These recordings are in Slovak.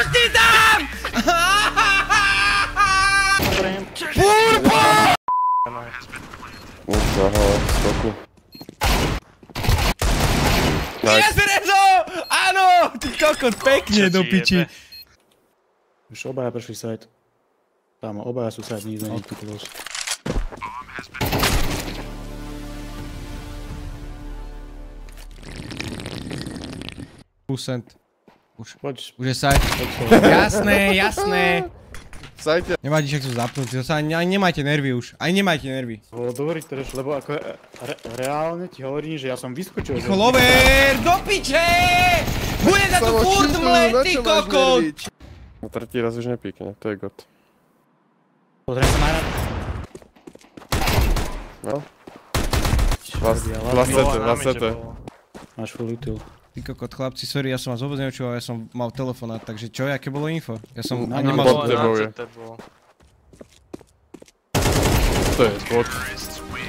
už ty tam! Purpo! Aha, stoku. Yes, Rezo! Áno! Ty kokot, pekne do piči. Už obaja prešli side. Tam, obaja sú side, nikto nie je close. Pusent. Už Poď. je side. Jasné, jasné. Sajte. Nevadí, však sú zapnutí. Ani nemajte nervy už. Ani nemajte nervy. Bolo dobrý trash, lebo ako reálne ti hovorím, že ja som vyskočil. Clover, do piče! Bude za to furt mlet, ty kokot! No tretí raz už nepíkne, to je god. Pozriem sa na rad. No. Vlastete. Máš full util. Ty kokot, chlapci, sorry, ja som vás vôbec neočúval, ja som mal telefonát, takže čo, aké bolo info? Ja som ani nemal... Pod tebou je. To je bot.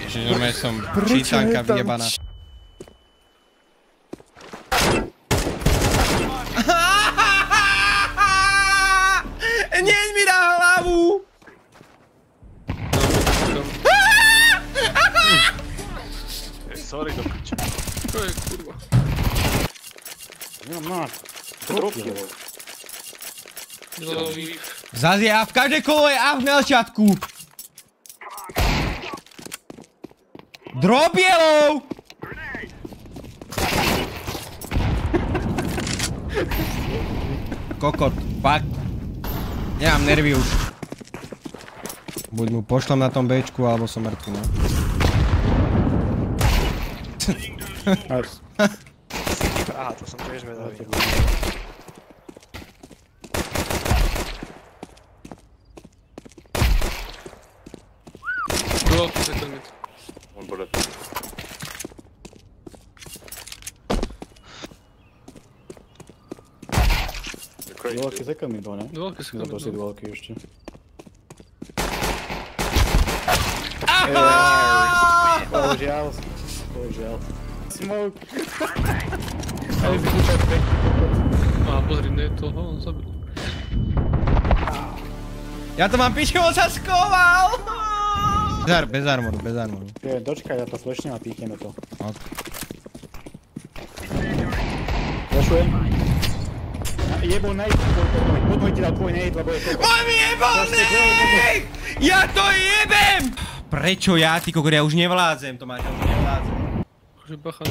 Že normálne som čítanka vyjebaná. Neď mi na hlavu! Sorry, do piče. To je kurva. Nemám náš. Dropil. Zas je A, v každej kolo je A v melčatku. Drop yellow! Kokot, fakt. Nemám nervy už. Buď mu pošlem na tom Bčku, alebo som mŕtvy, no. Nice. Aha, to som tiež vedavý. Go, second mid. On bude. Dvoľky second mi bol, ne? Dvoľky second to mid, si no. dvoľky ešte. Bohužiaľ. Smoke. Á, pozri, ne, toho on zabil. Ja to mám pičku, on sa skoval! Bez armoru. Dočkaj, ja to flashnem a píkneme to. Ok. Flashujem. Jebol nade, poď ti dal tvoj nade, lebo je to... Môj mi jebol nade! Ja to jebem! Prečo ja, ty kokor, ja už nevládzem, Tomáš, ja už nevládzem. Akože bacha.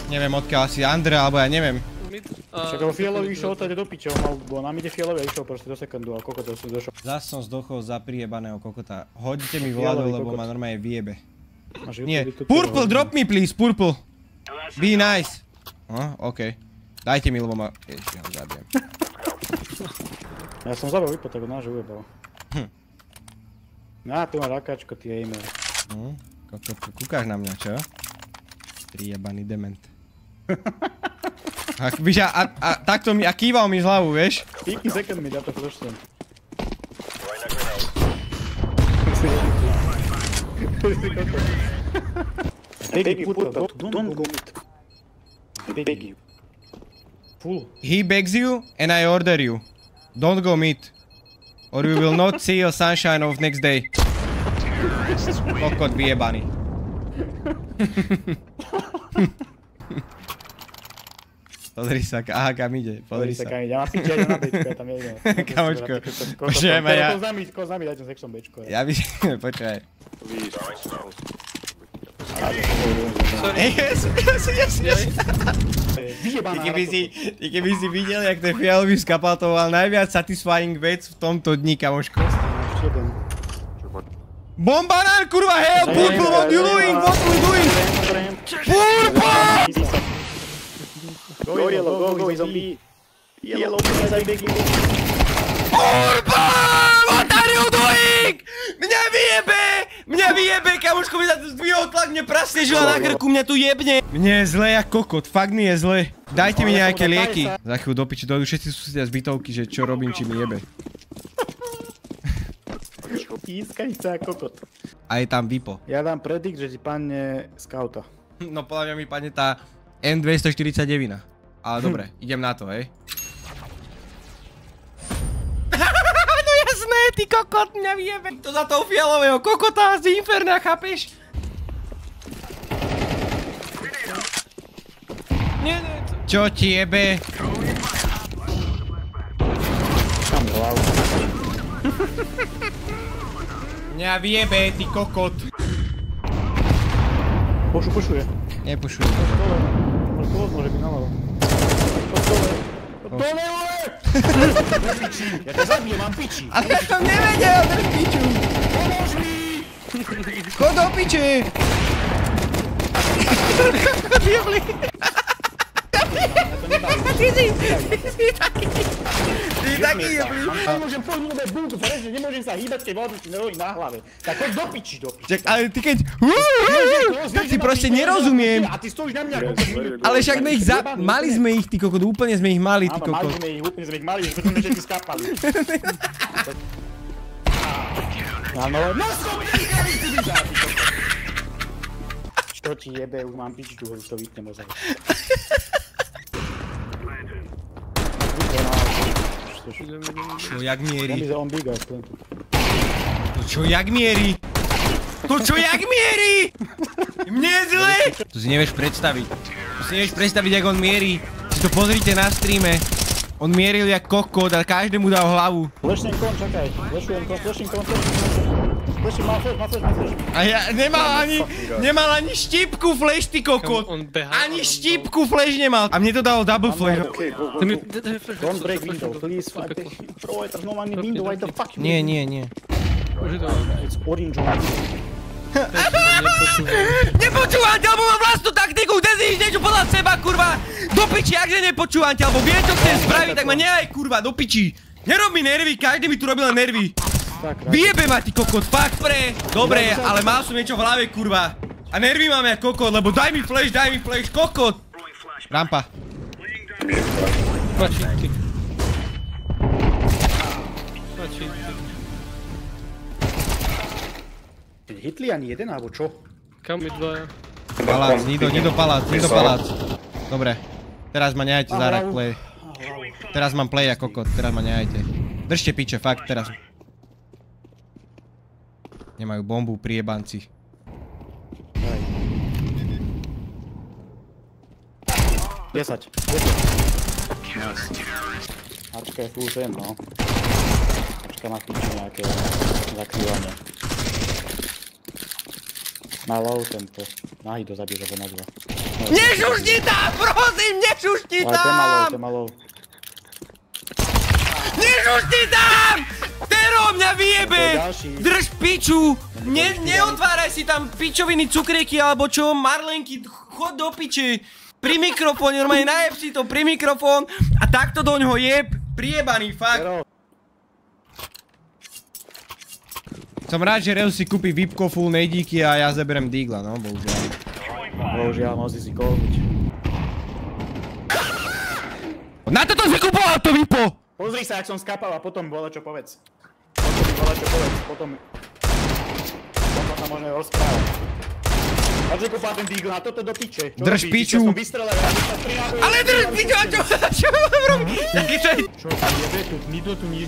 Neviem odkiaľ, asi Andre, alebo ja neviem. Však ho fialový išiel odtade do piče, on bol na mide fialový a išiel proste do sekundu a kokot došol. Zas som zdochol za prijebaného kokota. Hodite mi vládu, lebo ma normálne vyjebe. Nie, Purple, drop me please, Purple. Be nice. OK. Dajte mi, lebo ma... Ježiš, ja ho zabijem. Ja som zabil vypo, tak ho náš ujebal. Á, tu má rakáčko, ty aimer. Kúkáš na mňa, čo? Prijebaný dement. A takto mi, a kýval mi z hlavu, vieš? Píkni second mid, ja to flashujem. Beg you, Purple, don't go mid. Beg you. Full. He begs you and I order you. Don't go mid. Or we will not see your sunshine of next day. Kokot vyjebaný. Pozri sa, aha, kam ide, pozri sa. Ja mám piči, ja na Bčko, ja tam jedem. Kamočko, počujem aj ja. Koho z nami, dajte section Bčko. Ja by si, počkaj. Ty keby si videl, jak ten fialový skapatoval najviac satisfying vec v tomto dni, kamoško. Bombanán, kurva, hell, Purple, what you doing, what you doing? Purple! Go yellow, go, he's on B. Yellow, I beg you. Purple! What are you doing? Mňa vyjebe, kamoško mi za to zdvihol tlak, mne prasne žila na krku, mňa tu jebne. Mne je zle jak kokot, fakt mi je zle. Dajte mi nejaké lieky. Za chvíľu do piči dojdu všetci susedia z bytovky, že čo robím, či mi jebe. Pískaň sa kokot. A je tam Vipo. Ja dám predict, že ti padne scouta. No podľa mňa mi padne tá M249. Ale dobre, idem na to, hej. ty kokot, mňa vyjebe. To za toho fialového kokota z Inferna, chápeš? Nie, čo ti jebe? Tam hlavu. Mňa vyjebe, ty kokot. Pošuje. Nepušuj. Môže byť naľavo. Dole, ule! Ja ťa zabijem, mám piči. Ale ja som nevedel, drž piču. Pomôž mi! Chod do piči. Kokot jebli. Ty taký jebli. Nemôžem pohnúť bunku, pretože nemôžem sa hýbať, keď vodu ti nerobí na hlave. Tak choď do piči, do piči. Čak, ale ty keď... Tak ti proste nerozumiem. A ty stojíš na mňa, Ale však sme ich mali sme ich, ty kokot, úplne sme ich mali, ty áno, mali kokot. sme ich, úplne sme ich mali, že sme všetky skápali. Áno, no som nechali si vyžať, ty kokot. Čo ti jebe, už mám pičku, už to vypnem ozaj. Čo, jak mierí? On bíga, aspoň. To čo, jak mierí? To čo, jak mierí? Mne je zle! To si nevieš predstaviť. To si nevieš predstaviť, jak on mierí. Si to pozrite na streame. On mieril jak kokot a každému dal hlavu. Flashing kon, čakaj. Flashing kon. Flashing, má flash. A ja nemal ani štípku flash, ty kokot. On behá. Ani štípku flash nemal. A mne to dalo double flash. Don't break window, please. Bro, there's no one in window, why the fuck you... Nie. Už je to. It's orange. Nepočúvate, alebo mám vlastnú taktiku, kde si iš niečo podľa seba, kurva. Do piči, akže nepočúvate, alebo vie, čo chcem spraviť, tak ma nehaj, kurva, do piči. Nerob mi nervy, každý mi tu robil len nervy. Vyjebe ma, ty kokot, fakt pre. Dobre, ale mal som niečo v hlave, kurva. A nervy mám jak kokot, lebo daj mi flash, kokot. Rampa. Pačíky. Hitli ani jeden, alebo čo? Kam mi dvaja? Palác, Nido palác. Dobre. Teraz ma nehajte zárať play. Teraz mám play a kokot, teraz ma nehajte. Držte piče, fakt, teraz. Nemajú bombu, priebanci. Desať. Harčka je full ten, no. Harčka má piče nejaké zakrývanie. Na low tempo. Na hito zabije, že na dva. Nešušti tam, prosím, nešušti Ale tam! to je malou. Nešušti tam! Tero, mňa vyjebe! Drž piču! Neotváraj si tam pičoviny, cukrieky alebo čo, marlenky, chod do piče. Pri mikrofóne, normálne najeb si to pri mikrofón a takto doňho jeb, priebaný, fakt. Som rád, že Reus si kúpi VIPko full nejdíky a ja zeberem Deagla, no, bohužiaľ. Bohužiaľ, musí si kolbiť. Na toto si kúpoval to VIPo! Pozri sa, jak som skápal a potom bolo čo povedz. Potom sa môžeme rozprávať. A čo kúpal ten Deagle na toto do piče? Drž piču! Ale drž piču, a čo mám robiť?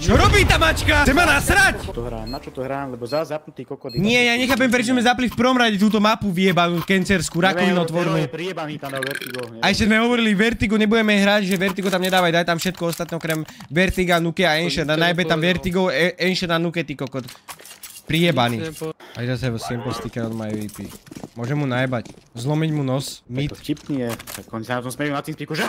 Čo robí tá mačka? Chce ma nasrať? Na čo to hrám, lebo zapnutý kokot. Nie, ja nechápem, prečo sme zapli v prvom rade túto mapu vyjebanú, kencerskú, rakovinotvornú. Priebaný tam dal Vertigo. A ešte sme hovorili Vertigo, nebudeme hrať, že Vertigo tam nedávaj, daj tam všetko ostatné okrem Vertiga, Nuke a Ancient. A najbe tam Vertigo, Ancient a Nuke, ty kokot. Priebaný. I just have a simple sticker on my VP. Môžem mu najebať. Zlomiť mu nos, mid. To vtipný je. Tak oni sa na tom smejú na tým spíku, že